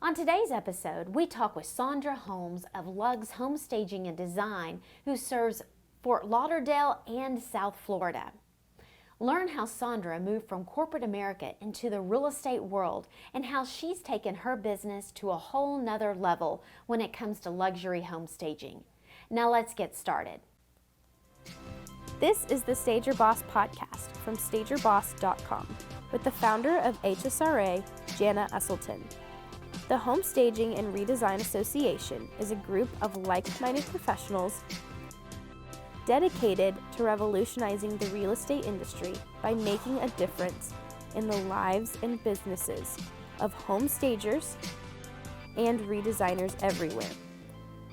On today's episode, we talk with Sandra Holmes of Luxe Home Staging and Design, who serves Fort Lauderdale and South Florida. Learn how Sandra moved from corporate America into the real estate world and how she's taken her business to a whole nother level when it comes to luxury home staging. Now let's get started. This is the Stage Your Boss podcast from StageYourBoss.com with the founder of HSRA, Jana Uselton. The Home Staging and Redesign Association is a group of like-minded professionals dedicated to revolutionizing the real estate industry by making a difference in the lives and businesses of home stagers and redesigners everywhere.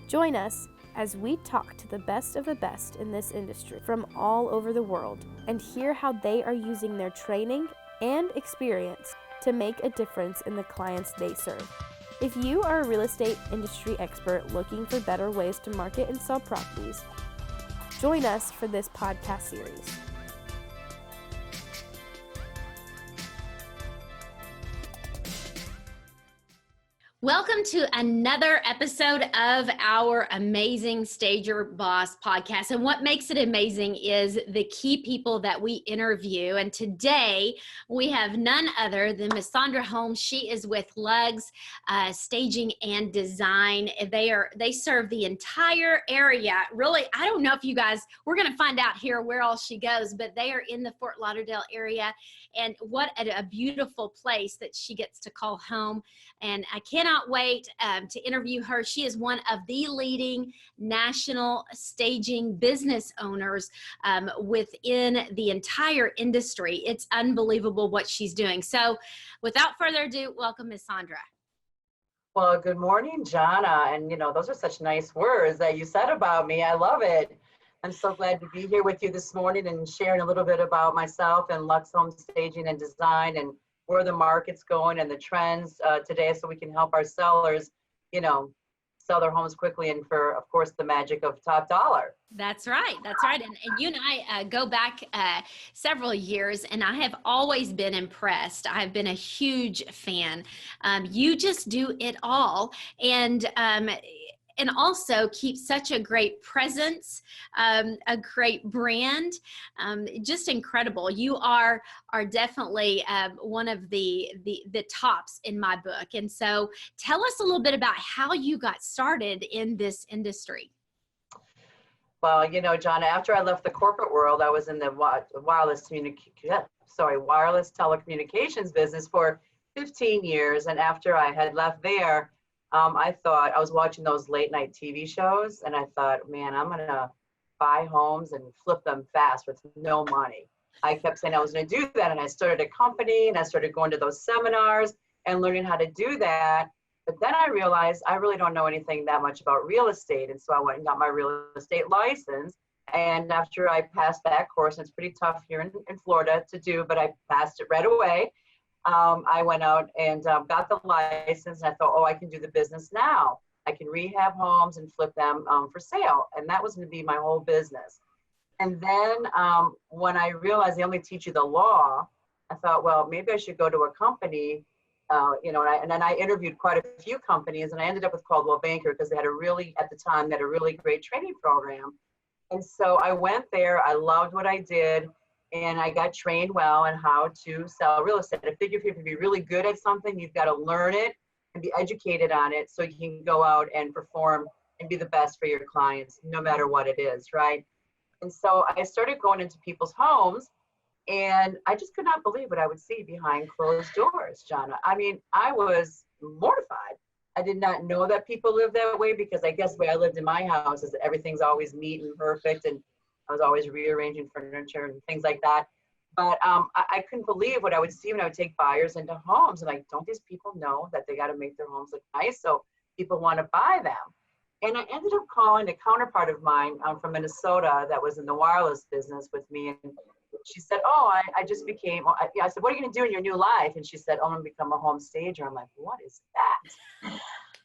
Join us as we talk to the best of the best in this industry from all over the world and hear how they are using their training and experience to make a difference in the clients they serve. If you are a real estate industry expert looking for better ways to market and sell properties, join us for this podcast series. Welcome to another episode of our amazing Stage Your Boss podcast. And what makes it amazing is the key people that we interview. And today we have none other than Miss Sandra Holmes. She is with Luxe Staging and Design. They serve the entire area. Really, I don't know if you guys, we're going to find out here where all she goes, but they are in the Fort Lauderdale area. And what a beautiful place that she gets to call home. And I cannot wait to interview her. She is one of the leading national staging business owners within the entire industry. It's unbelievable what she's doing. So without further ado, welcome Miss Sandra. Well, good morning, Jana. And those are such nice words that you said about me. I love it. I'm so glad to be here with you this morning and sharing a little bit about myself and Luxe Home Staging and Design and where the market's going and the trends today, so we can help our sellers, sell their homes quickly and for, of course, the magic of top dollar. That's right. That's right. And you and I go back several years, and I have always been impressed. I've been a huge fan. You just do it all. And also keep such a great presence, a great brand, just incredible. You are definitely one of the tops in my book. And so tell us a little bit about how you got started in this industry. Well, John, after I left the corporate world, I was in the wireless telecommunications business for 15 years. And after I had left there, I thought I was watching those late night TV shows, and I thought, man, I'm going to buy homes and flip them fast with no money. I kept saying I was going to do that, and I started a company, and I started going to those seminars and learning how to do that. But then I realized I really don't know anything that much about real estate, and so I went and got my real estate license. And after I passed that course, and it's pretty tough here in Florida to do, but I passed it right away. I went out and got the license, and I thought, I can do the business now. I can rehab homes and flip them for sale. And that was going to be my whole business. And then when I realized they only teach you the law, I thought, well, maybe I should go to a company, and then I interviewed quite a few companies, and I ended up with Coldwell Banker because they had at the time, they had a really great training program. And so I went there. I loved what I did. And I got trained well on how to sell real estate. I figured if you can be really good at something, you've got to learn it and be educated on it so you can go out and perform and be the best for your clients, no matter what it is, right? And so I started going into people's homes, and I just could not believe what I would see behind closed doors, Jana. I mean, I was mortified. I did not know that people live that way, because I guess the way I lived in my house is that everything's always neat and perfect, and I was always rearranging furniture and things like that. But I couldn't believe what I would see when I would take buyers into homes. And like, don't these people know that they got to make their homes look nice so people want to buy them? And I ended up calling a counterpart of mine from Minnesota that was in the wireless business with me. And she said, I just became, I said, what are you going to do in your new life? And she said, I'm going to become a home stager. I'm like, what is that?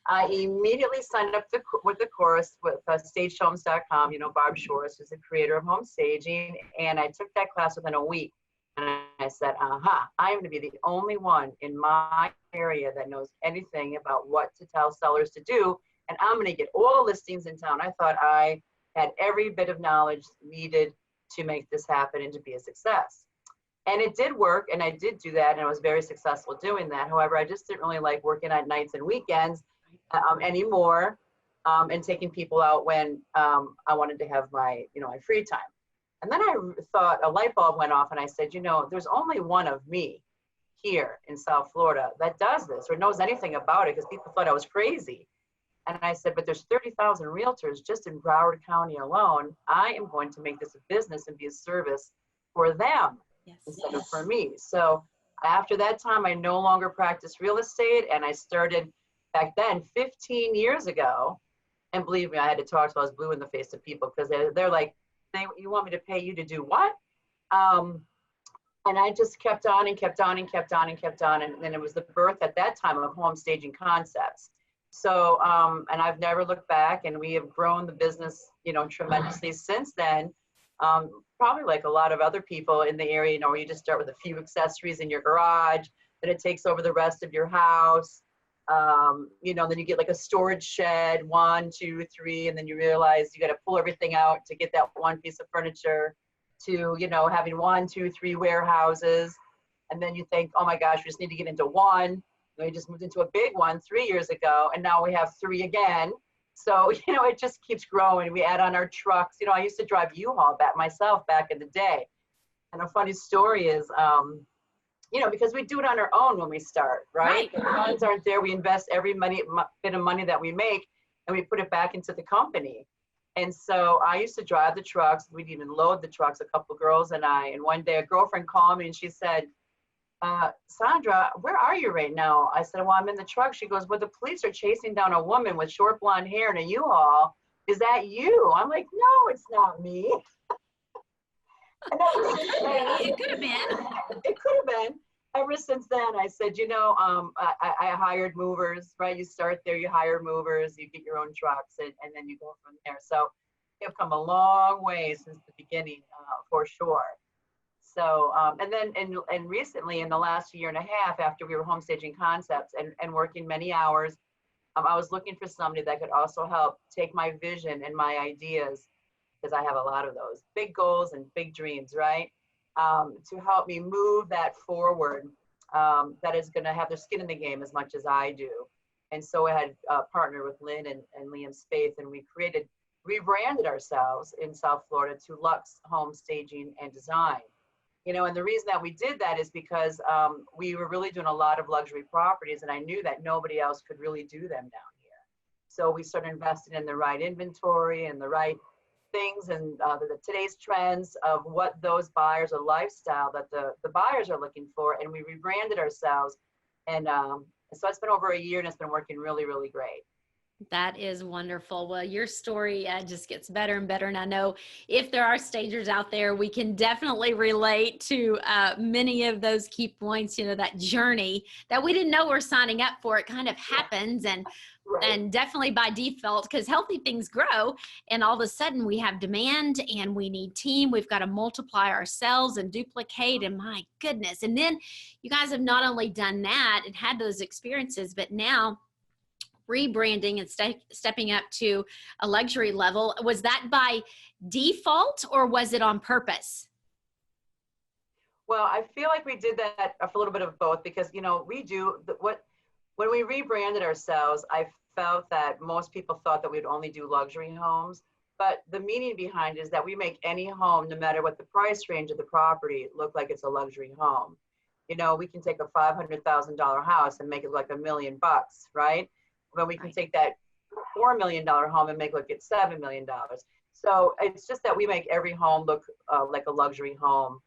I immediately signed up with the course with StageHomes.com, Barb Shores, who's the creator of home staging. And I took that class within a week. And I I said, I'm going to be the only one in my area that knows anything about what to tell sellers to do. And I'm going to get all the listings in town. I thought I had every bit of knowledge needed to make this happen and to be a success. And it did work, and I did do that, and I was very successful doing that. However, I just didn't really like working at nights and weekends anymore, and taking people out when I wanted to have my, my free time. And then I thought a light bulb went off, and I said, there's only one of me here in South Florida that does this or knows anything about it, because people thought I was crazy. And I said, but there's 30,000 realtors just in Broward County alone. I am going to make this a business and be a service for them instead of for me. So after that time, I no longer practiced real estate, and I started back then 15 years ago. And believe me, I had to talk till I was blue in the face to people, because they're like, you want me to pay you to do what? And I just kept on and kept on and kept on and kept on. And then it was the birth at that time of Home Staging Concepts. So, and I've never looked back, and we have grown the business, tremendously since then. Probably like a lot of other people in the area, where you just start with a few accessories in your garage, then it takes over the rest of your house. Then you get like a storage shed, 1, 2, 3, and then you realize you got to pull everything out to get that one piece of furniture, to, having 1, 2, 3 warehouses. And then you think, oh my gosh, we just need to get into one. We just moved into a big one 3 years ago, and now we have 3 again. So, it just keeps growing. We add on our trucks. I used to drive U-Haul myself back in the day. And a funny story is, because we do it on our own when we start, right? The funds aren't there. We invest every bit of money that we make, and we put it back into the company. And so I used to drive the trucks. We'd even load the trucks, a couple of girls and I. And one day a girlfriend called me and she said, Sandra, where are you right now? I said, well, I'm in the truck. She goes, well, the police are chasing down a woman with short blonde hair and a U-Haul. Is that you? I'm like, no, it's not me. It could have been. It could have been. Ever since then, I said, I hired movers, right? You start there, you hire movers, you get your own trucks, and then you go from there. So you've come a long way since the beginning, for sure. So, and then, and recently in the last year and a half, after we were Home Staging Concepts and working many hours, I was looking for somebody that could also help take my vision and my ideas, because I have a lot of those big goals and big dreams, right? To help me move that forward, that is going to have their skin in the game as much as I do. And so I had partnered with Lynn and Liam Spaeth, and we rebranded ourselves in South Florida to Luxe Home Staging and Design. And the reason that we did that is because we were really doing a lot of luxury properties, and I knew that nobody else could really do them down here. So we started investing in the right inventory and the right things, and today's trends of what those buyers, a lifestyle that the buyers are looking for, and we rebranded ourselves. And so it's been over a year, and it's been working really, really great. That is wonderful. Well, your story just gets better and better. And I know if there are stagers out there, we can definitely relate to many of those key points, that journey that we didn't know we're signing up for. It kind of happens, and definitely by default, because healthy things grow, and all of a sudden we have demand and we need team. We've got to multiply ourselves and duplicate, and my goodness. And then you guys have not only done that and had those experiences, but now rebranding and stepping up to a luxury level. Was that by default, or was it on purpose? Well, I feel like we did that for a little bit of both, because, we do when we rebranded ourselves, I felt that most people thought that we'd only do luxury homes, but the meaning behind it is that we make any home, no matter what the price range of the property, look like it's a luxury home. We can take a $500,000 house and make it like $1 million, right? But we can take that $4 million home and make it look at $7 million. So it's just that we make every home look like a luxury home.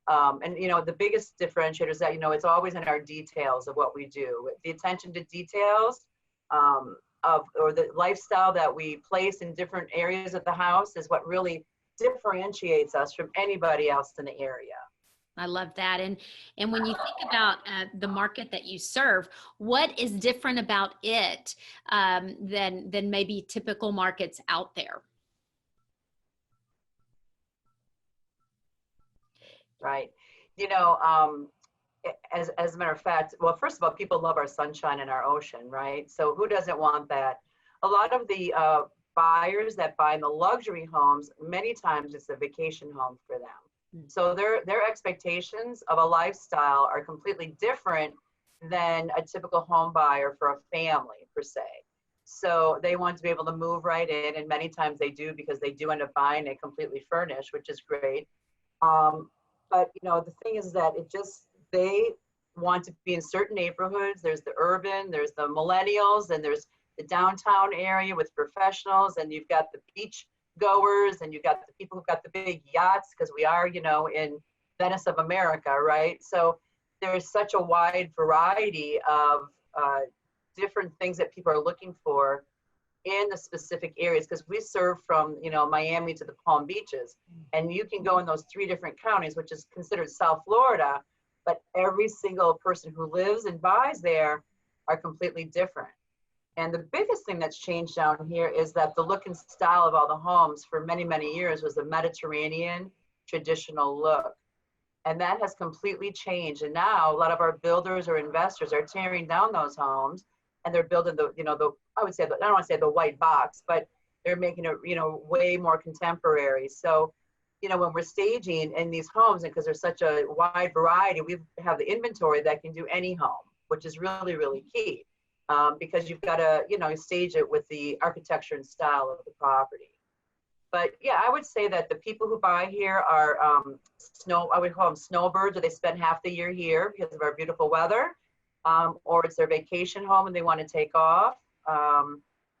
And the biggest differentiator is that, it's always in our details of what we do. The attention to details or the lifestyle that we place in different areas of the house is what really differentiates us from anybody else in the area. I love that. And when you think about the market that you serve, what is different about it than maybe typical markets out there? Right. you know, as a matter of fact, well, first of all, people love our sunshine and our ocean, right? So who doesn't want that? A lot of the buyers that buy in the luxury homes, many times it's a vacation home for them. So their expectations of a lifestyle are completely different than a typical home buyer for a family per se. So they want to be able to move right in, and many times they do, because they do end up buying it completely furnished, which is great. But you know, the thing is that they want to be in certain neighborhoods. There's the urban, there's the millennials, and there's the downtown area with professionals, and you've got the beach goers, and you've got the people who've got the big yachts, because we are, you know, in Venice of America, right? So there's such a wide variety of different things that people are looking for in the specific areas, because we serve from, you know, Miami to the Palm Beaches, and you can go in those 3 different counties, which is considered South Florida, but every single person who lives and buys there are completely different. And the biggest thing that's changed down here is that the look and style of all the homes for many, many years was the Mediterranean traditional look. And that has completely changed. And now a lot of our builders or investors are tearing down those homes, and they're building the, you know, I would say, I don't want to say the white box, but they're making it, you know, way more contemporary. So, you know, when we're staging in these homes, and because there's such a wide variety, we have the inventory that can do any home, which is really, really key, because you've got to, you know, stage it with the architecture and style of the property. But yeah, I would say that the people who buy here are I would call them snowbirds, or they spend half the year here because of our beautiful weather, or it's their vacation home and they want to take off,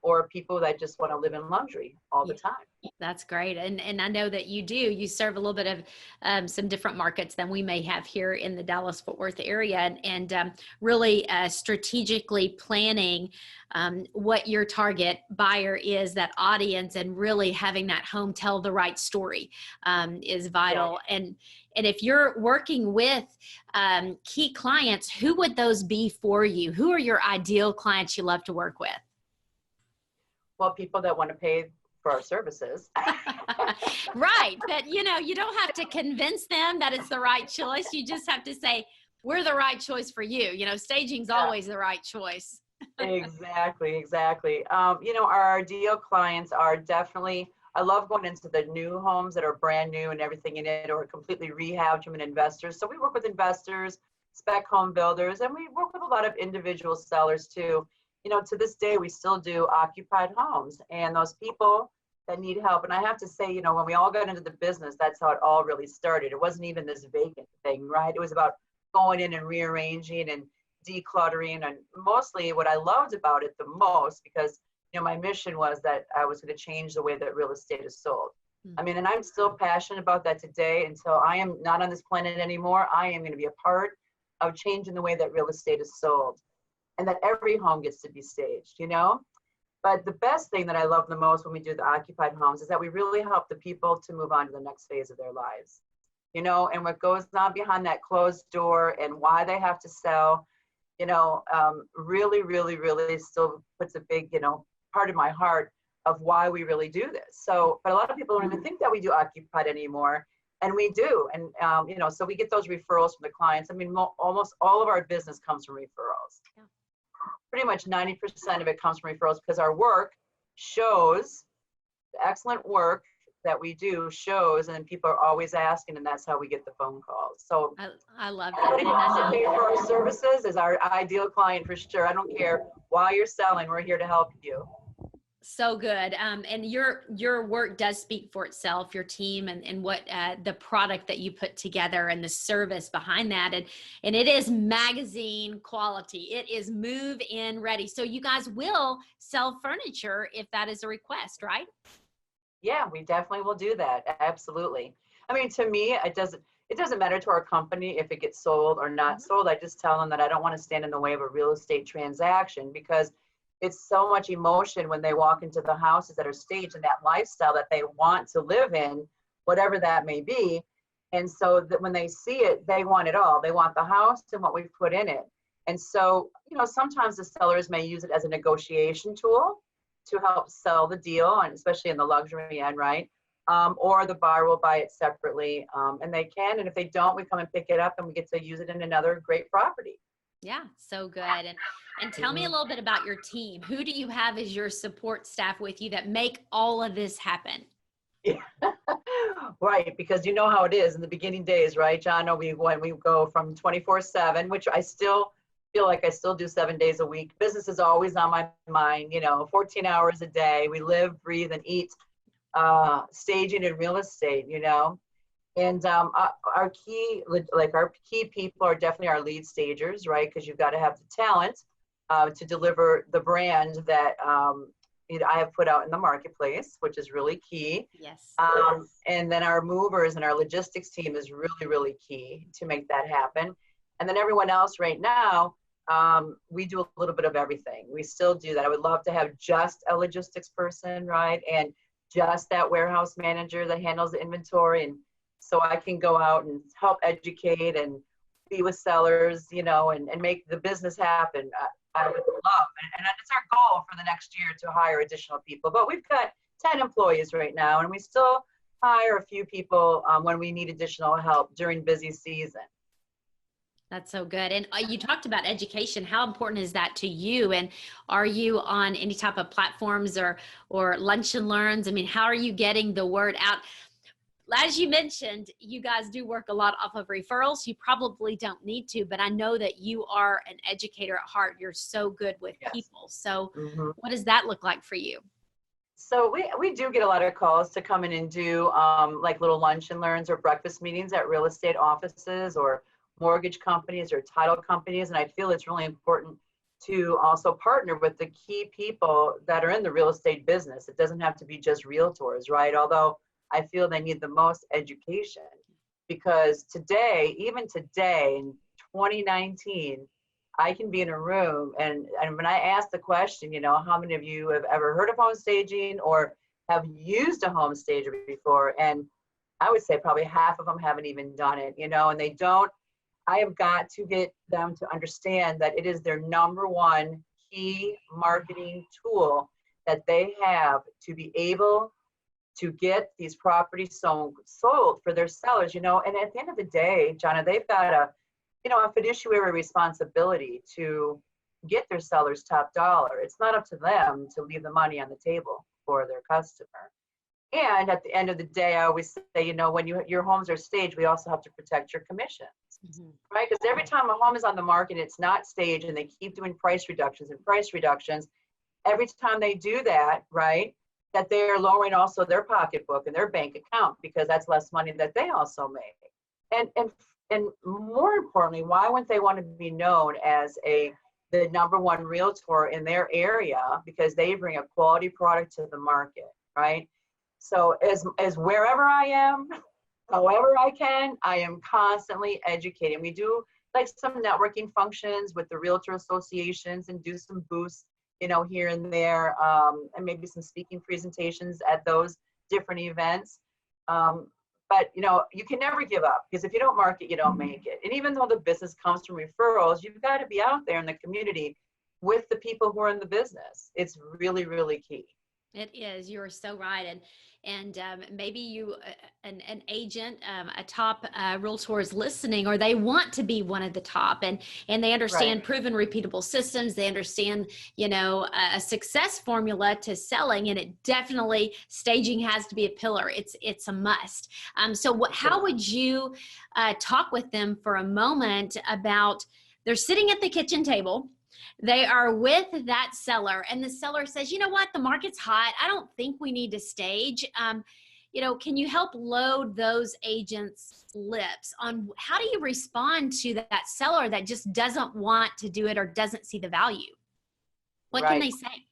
or people that just want to live in luxury all the time. That's great. And I know that you serve a little bit of some different markets than we may have here in the Dallas-Fort Worth area, and really strategically planning what your target buyer is, that audience, and really having that home tell the right story is vital. Yeah. And if you're working with key clients, who would those be for you? Who are your ideal clients you love to work with? Well, people that want to pay for our services. Right. But, you know, you don't have to convince them that it's the right choice. You just have to say, we're the right choice for you. You know, staging's always the right choice. Exactly. You know, our ideal clients are definitely, I love going into the new homes that are brand new and everything in it, or completely rehabbed from an investor. So we work with investors, spec home builders, and we work with a lot of individual sellers too. You know, to this day, we still do occupied homes, and those people that need help. And I have to say, you know, when we all got into the business, that's how it all really started. It wasn't even this vacant thing, right? It was about going in and rearranging and decluttering. And mostly what I loved about it the most, because, you know, my mission was that I was going to change the way that real estate is sold. I mean, and I'm still passionate about that today. Until I am not on this planet anymore, I am going to be a part of changing the way that real estate is sold, and that every home gets to be staged, you know? But the best thing that I love the most when we do the occupied homes is that we really help the people to move on to the next phase of their lives, you know, and what goes on behind that closed door and why they have to sell, you know, really, really, really still puts a big, you know, part of my heart of why we really do this. So, but a lot of people don't even think that we do occupied anymore, and we do. And, you know, so we get those referrals from the clients. I mean, almost all of our business comes from referrals. Yeah. Pretty much 90% of it comes from referrals, because our work shows, the excellent work that we do shows, and people are always asking, and that's how we get the phone calls. So I love that. Anybody who wants to pay for our services is our ideal client for sure. I don't care why you're selling, we're here to help you. So good. And your work does speak for itself, your team, and what the product that you put together and the service behind that. And it is magazine quality. It is move in ready. So you guys will sell furniture if that is a request, right? Yeah, we definitely will do that. Absolutely. I mean, to me, it doesn't matter to our company if it gets sold or not sold. I just tell them that I don't want to stand in the way of a real estate transaction, because it's so much emotion when they walk into the houses that are staged and that lifestyle that they want to live in, whatever that may be. And so that when they see it, they want it all. They want the house and what we've put in it. And so, you know, sometimes the sellers may use it as a negotiation tool to help sell the deal, and especially in the luxury end, right? or the buyer will buy it separately, and they can. And if they don't, we come and pick it up and we get to use it in another great property. Yeah, so good. And tell me a little bit about your team. Who do you have as your support staff with you that make all of this happen? Yeah. Right, because you know how it is in the beginning days, right, Jana? When we go from 24/7, which I still feel like I still do 7 days a week. Business is always on my mind, 14 hours a day. We live, breathe, and eat staging and real estate, And our key people are definitely our lead stagers, right? Because you've got to have the talent to deliver the brand that I have put out in the marketplace, which is really key. Yes. And then our movers and our logistics team is really, really key to make that happen. And then everyone else right now, we do a little bit of everything. We still do that. I would love to have just a logistics person, right? And just that warehouse manager that handles the inventory. And so I can go out and help educate and be with sellers, and make the business happen. I would love, and it's our goal for the next year to hire additional people. But we've got 10 employees right now, and we still hire a few people when we need additional help during busy season. That's so good. And you talked about education. How important is that to you? And are you on any type of platforms or lunch and learns? I mean, how are you getting the word out? As you mentioned, you guys do work a lot off of referrals. You probably don't need to, but I know that you are an educator at heart. You're so good with people. So what does that look like for you? So we do get a lot of calls to come in and do like little lunch and learns or breakfast meetings at real estate offices or mortgage companies or title companies. And I feel it's really important to also partner with the key people that are in the real estate business. It doesn't have to be just realtors, right? Although I feel they need the most education, because even today in 2019, I can be in a room and when I ask the question, how many of you have ever heard of home staging or have used a home stager before? And I would say probably half of them haven't even done it, and they don't. I have got to get them to understand that it is their number one key marketing tool that they have to be able to get these properties sold for their sellers, and at the end of the day, Jana, they've got a fiduciary responsibility to get their sellers top dollar. It's not up to them to leave the money on the table for their customer. And at the end of the day, I always say, when your homes are staged, we also have to protect your commissions, right? Because every time a home is on the market, it's not staged and they keep doing price reductions. Every time they do that, right, that they are lowering also their pocketbook and their bank account, because that's less money that they also make. And more importantly, why wouldn't they want to be known as the number one realtor in their area? Because they bring a quality product to the market, right? So as wherever I am, however I can, I am constantly educating. We do like some networking functions with the realtor associations and do some booths, here and there, and maybe some speaking presentations at those different events. But, you can never give up, because if you don't market, you don't make it. And even though the business comes from referrals, you've got to be out there in the community with the people who are in the business. It's really, really key. It is. You're so right. And maybe you, an agent, a top realtor is listening, or they want to be one of the top, and they understand proven, repeatable systems. They understand, a success formula to selling, and it definitely, staging has to be a pillar. It's a must. How would you talk with them for a moment about, they're sitting at the kitchen table, they are with that seller, and the seller says, you know what, the market's hot. I don't think we need to stage. Can you help load those agents' lips on how do you respond to that seller that just doesn't want to do it or doesn't see the value? What can they say?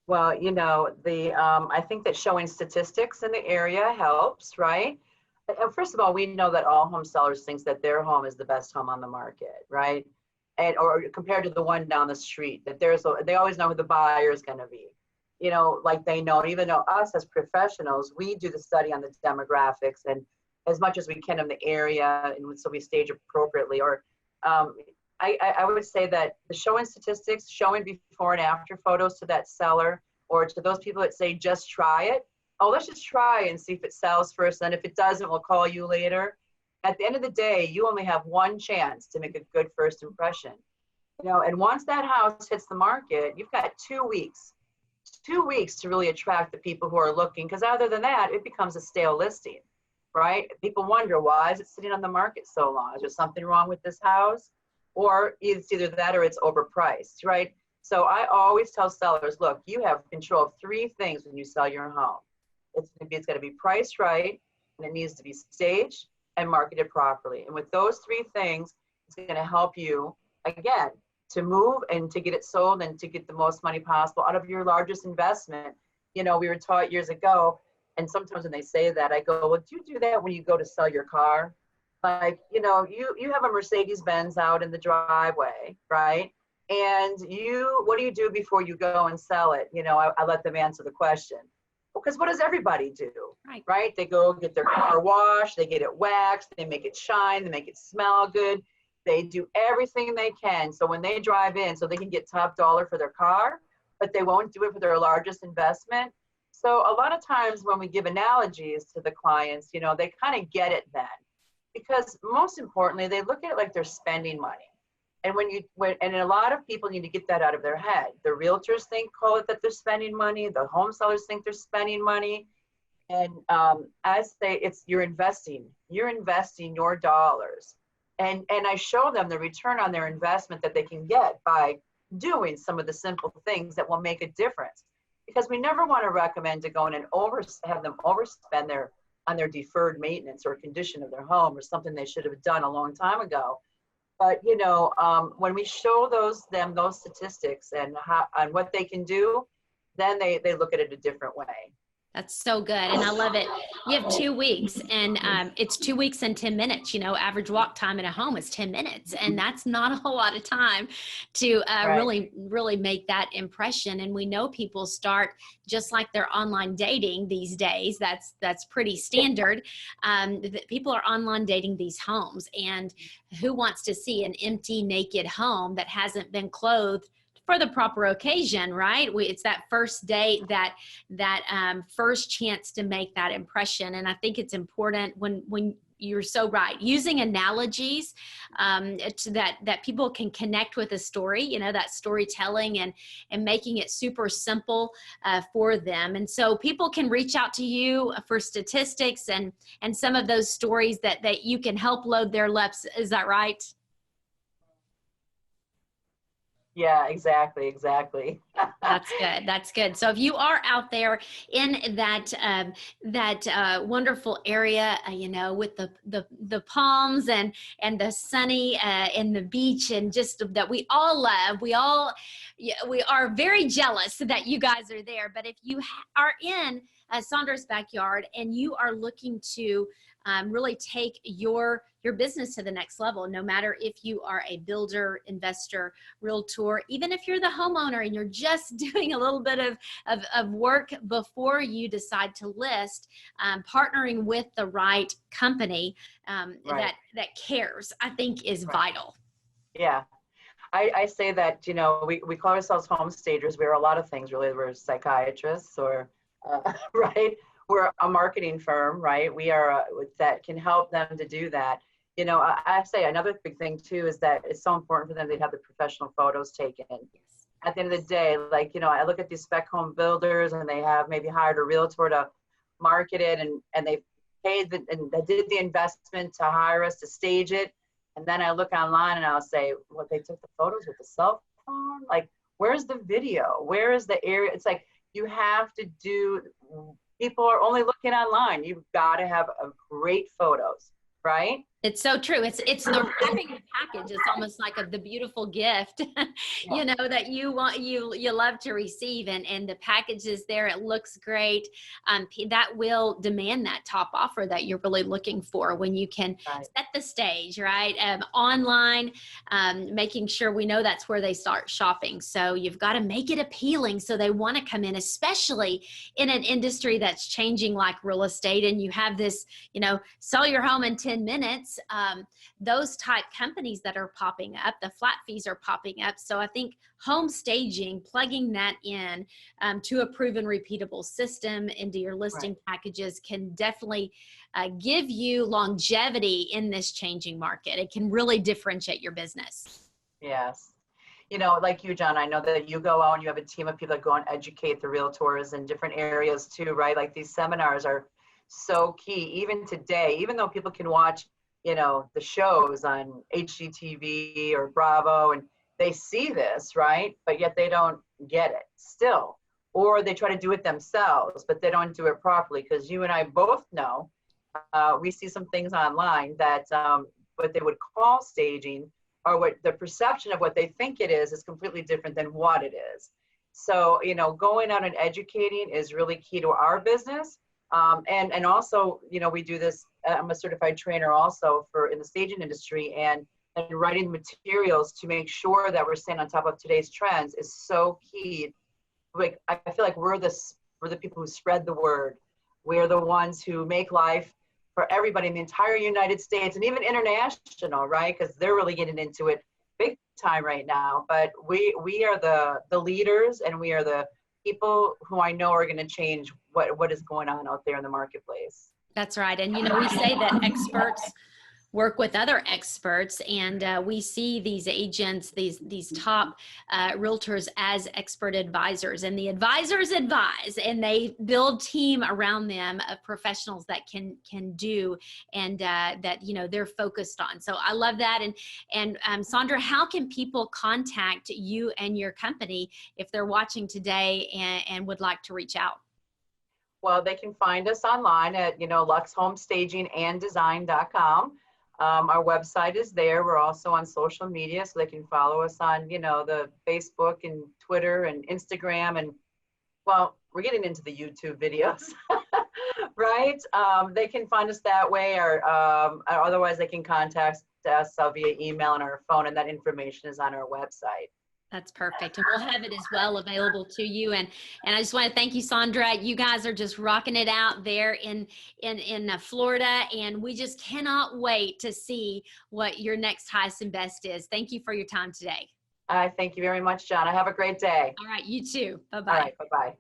Well, I think that showing statistics in the area helps, right? First of all, we know that all home sellers think that their home is the best home on the market, right? Or compared to the one down the street, that they always know who the buyer is going to be, like they know. Even though us as professionals, we do the study on the demographics and as much as we can in the area, and so we stage appropriately. Or I would say that the showing statistics, showing before and after photos to that seller or to those people that say just try it, oh, let's just try and see if it sells first. And if it doesn't, we'll call you later. At the end of the day, you only have one chance to make a good first impression. And once that house hits the market, you've got 2 weeks to really attract the people who are looking. Because other than that, it becomes a stale listing, right? People wonder, why is it sitting on the market so long? Is there something wrong with this house? Or it's either that or it's overpriced, right? So I always tell sellers, look, you have control of 3 things when you sell your home. It's got to be priced right, and it needs to be staged and marketed properly. And with those 3 things, it's going to help you, again, to move and to get it sold and to get the most money possible out of your largest investment. We were taught years ago, and sometimes when they say that, I go, well, do you do that when you go to sell your car? Like, you have a Mercedes-Benz out in the driveway, right? And what do you do before you go and sell it? I let them answer the question. Because what does everybody do, right? They go get their car washed, they get it waxed, they make it shine, they make it smell good. They do everything they can. So when they drive in, so they can get top dollar for their car, but they won't do it for their largest investment. So a lot of times when we give analogies to the clients, they kind of get it then. Because most importantly, they look at it like they're spending money. And and a lot of people need to get that out of their head. The realtors call it that they're spending money. The home sellers think they're spending money. And I say you're investing your dollars. And I show them the return on their investment that they can get by doing some of the simple things that will make a difference. Because we never want to recommend to go in and have them overspend on their deferred maintenance or condition of their home or something they should have done a long time ago. But when we show them those statistics and what they can do, then they look at it a different way. That's so good. And I love it. You have 2 weeks, and it's 2 weeks and 10 minutes. Average walk time in a home is 10 minutes. And that's not a whole lot of time to really, really make that impression. And we know people start just like their online dating these days. That's pretty standard. People are online dating these homes. And who wants to see an empty, naked home that hasn't been clothed for the proper occasion, right? It's that first date, that first chance to make that impression. And I think it's important when you're so right, using analogies that people can connect with a story, that storytelling and making it super simple for them. And so people can reach out to you for statistics and some of those stories that you can help load their laps. Is that right? Yeah, exactly. That's good. So if you are out there in that wonderful area, with the palms and the sunny and the beach, and just that we all love, we are very jealous that you guys are there. But if you are in Sandra's backyard and you are looking to really take your business to the next level, no matter if you are a builder, investor, realtor, even if you're the homeowner and you're just doing a little bit of work before you decide to list, partnering with the right company that cares, I think is vital. Yeah. I say that, we call ourselves home stagers. We're a lot of things, really. We're psychiatrists or, right? We're a marketing firm, right? We are that can help them to do that. I say another big thing too is that it's so important for them to have the professional photos taken. At the end of the day, I look at these spec home builders and they have maybe hired a realtor to market it and they paid and they did the investment to hire us to stage it. And then I look online and I'll say, well, they took the photos with a cell phone. Where's the video? Where is the area? It's like, you have to people are only looking online. You've got to have great photos, right? It's so true. It's the wrapping the package. It's almost like the beautiful gift, that you love to receive, and the package is there. It looks great. That will demand that top offer that you're really looking for when you can set the stage, right? Online, making sure we know that's where they start shopping. So you've got to make it appealing so they want to come in, especially in an industry that's changing like real estate. And you have this, sell your home in 10 minutes. it's those type companies that are popping up. The flat fees are popping up. So I think home staging, plugging that in to a proven repeatable system into your listing packages can definitely give you longevity in this changing market. It can really differentiate your business. Yes. You know, like you, John, I know that you go out and you have a team of people that go and educate the realtors in different areas too, right? Like these seminars are so key. Even today, even though people can watch, you know, the shows on HGTV or Bravo and they see this, right? But yet they don't get it still. Or they try to do it themselves, but they don't do it properly, because you and I both know, we see some things online that what they would call staging, or what the perception of what they think it is completely different than what it is. So, you know, going out and educating is really key to our business. And also, you know, we do this, I'm a certified trainer also in the staging industry, and writing materials to make sure that we're staying on top of today's trends is so key. Like, I feel like we're the people who spread the word. We're the ones who make life for everybody in the entire United States and even international, right? Because they're really getting into it big time right now. But we are the leaders, and we are the people who I know are going to change what is going on out there in the marketplace. That's right. And, you know, we say that experts work with other experts, and we see these agents, these top realtors as expert advisors, and the advisors advise, and they build team around them of professionals that can do, and that, you know, they're focused on. So I love that. And Sandra, how can people contact you and your company if they're watching today and would like to reach out? Well, they can find us online at, you know, luxehomestaginganddesign.com. Our website is there. We're also on social media, so they can follow us on, you know, the Facebook and Twitter and Instagram. And, well, we're getting into the YouTube videos, right? They can find us that way, or otherwise they can contact us via email and our phone, and that information is on our website. That's perfect. And we'll have it as well available to you. And I just want to thank you, Sandra. You guys are just rocking it out there in Florida. And we just cannot wait to see what your next highest and best is. Thank you for your time today. Thank you very much, Jana. Have a great day. All right. You too. Bye-bye. All right. Bye-bye.